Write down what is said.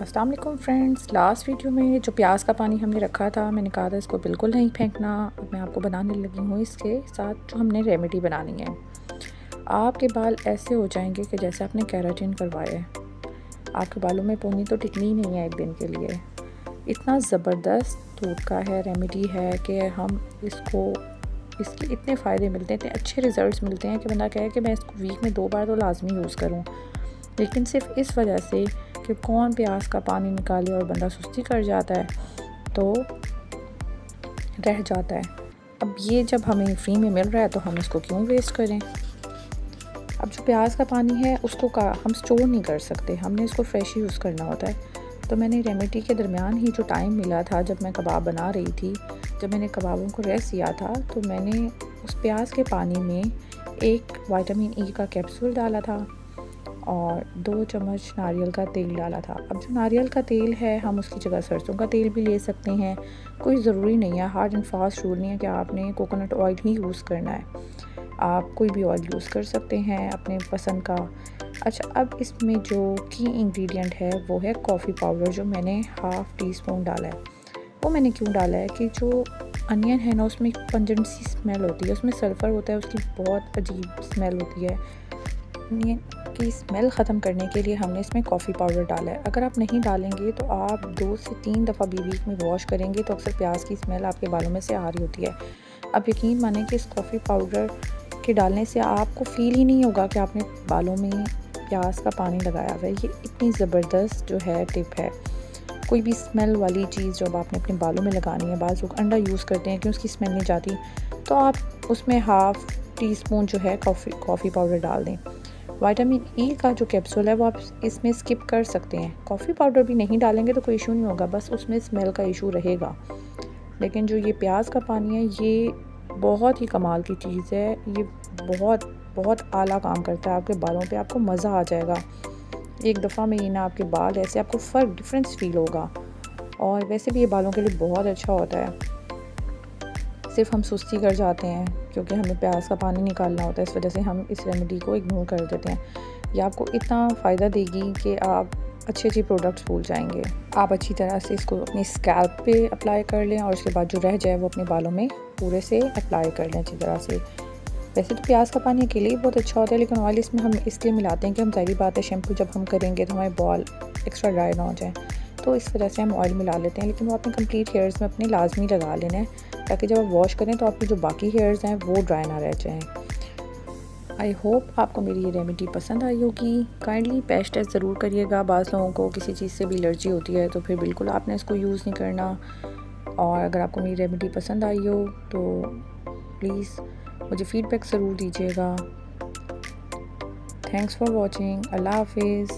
अस्सलाम वालेकुम friends. Last video में जो प्याज का पानी हमने रखा था, मैंने कहा था इसको बिल्कुल नहीं फेंकना। अब मैं आपको बनाने लगी हूँ इसके साथ जो हमने रेमेडी बनानी है। आपके बाल ऐसे हो जाएंगे कि जैसे आपने केराटिन करवाया है। आपके बालों में पोनी तो टिकनी नहीं है एक दिन के लिए। इतना ज़बरदस्त टोटका है, रेमेडी है कि हम इसके इतने फ़ायदे मिलते हैं, इतने अच्छे रिज़ल्ट्स मिलते हैं कि बंदा कहे कि मैं इसको वीक में 2 बार तो लाजमी यूज़ करूँ। लेकिन सिर्फ इस वजह से कि कौन प्याज का पानी निकाले और बंदा सुस्ती कर जाता है तो रह जाता है। अब ये जब हमें फ्री में मिल रहा है तो हम इसको क्यों वेस्ट करें। अब जो प्याज का पानी है उसको हम स्टोर नहीं कर सकते, हमने इसको फ्रेश यूज़ करना होता है। तो मैंने रेमेडी के दरमियान ही जो टाइम मिला था जब मैं कबाब बना रही थी, जब मैंने कबाबों को रेस्ट किया था, तो मैंने उस प्याज के पानी में एक विटामिन ई का कैप्सूल डाला था और 2 चम्मच नारियल का तेल डाला था। अब जो नारियल का तेल है हम उसकी जगह सरसों का तेल भी ले सकते हैं, कोई ज़रूरी नहीं है, हार्ड एंड फास्ट रूल नहीं है कि आपने कोकोनट ऑयल ही यूज़ करना है। आप कोई भी ऑयल यूज़ कर सकते हैं अपने पसंद का। अच्छा, अब इसमें जो की इंग्रेडिएंट है वो है कॉफ़ी पाउडर, जो मैंने हाफ़ टी स्पून डाला है। वो मैंने क्यों डाला है कि जो अनियन है ना उसमें एक पंजेंट सी स्मेल होती है, उसमें सल्फ़र होता है, उसकी बहुत अजीब स्मेल होती है। अनियन की स्मेल ख़त्म करने के लिए हमने इसमें कॉफ़ी पाउडर डाला है। अगर आप नहीं डालेंगे तो आप 2 से 3 दफ़ा भी वीक में वॉश करेंगे तो अक्सर प्याज की स्मेल आपके बालों में से आ रही होती है। अब यकीन मानें कि इस कॉफ़ी पाउडर के डालने से आपको फ़ील ही नहीं होगा कि आपने बालों में प्याज का पानी लगाया हुआ है। ये इतनी ज़बरदस्त जो है टिप है। कोई भी स्मेल वाली चीज़ जब आपने अपने बालों में लगानी है, बाज़ लोग अंडा यूज़ करते हैं कि उसकी स्मेल नहीं जाती, तो आप उसमें हाफ़ टी स्पून जो है कॉफ़ी पाउडर डाल दें। विटामिन ई का जो कैप्सूल है वो आप इसमें स्किप कर सकते हैं। कॉफ़ी पाउडर भी नहीं डालेंगे तो कोई इशू नहीं होगा, बस उसमें स्मेल का इशू रहेगा। लेकिन जो ये प्याज का पानी है ये बहुत ही कमाल की चीज़ है। ये बहुत बहुत आला काम करता है आपके बालों पे, आपको मज़ा आ जाएगा। एक दफ़ा में ही ना आपके बाल ऐसे आपको डिफरेंस फ़ील होगा। और वैसे भी ये बालों के लिए बहुत अच्छा होता है। सिर्फ हम सुस्ती कर जाते हैं क्योंकि हमें प्याज का पानी निकालना होता है, इस वजह से हम इस रेमेडी को इग्नोर कर देते हैं। ये आपको इतना फ़ायदा देगी कि आप अच्छे प्रोडक्ट्स भूल जाएंगे। आप अच्छी तरह से इसको अपनी स्कैल्प पे अप्लाई कर लें और उसके बाद जो रह जाए वो अपने बालों में पूरे से अप्लाई कर लें अच्छी तरह से। वैसे तो प्याज का पानी अकेले ही बहुत अच्छा होता है, लेकिन ऑयल इसमें हम इसलिए मिलाते हैं कि हम ज़ाहिर बात है शैम्पू जब हम करेंगे तो हमारे बाल एक्स्ट्रा ड्राई ना हो जाए, तो इस वजह से हम ऑयल मिला लेते हैं। लेकिन वो आपने कंप्लीट हेयर्स में अपने लाजमी लगा लेना है ताकि जब आप वॉश करें तो आपके जो बाकी हेयर्स हैं वो ड्राई ना रह जाएं। आई होप आपको मेरी ये रेमेडी पसंद आई होगी। काइंडली पैच टेस्ट ज़रूर करिएगा। बाज़ लोगों को किसी चीज़ से भी एलर्जी होती है तो फिर बिल्कुल आपने इसको यूज़ नहीं करना। और अगर आपको मेरी रेमेडी पसंद आई हो तो प्लीज़ मुझे फ़ीडबैक ज़रूर दीजिएगा। Thanks for watching. अल्लाह हाफिज़।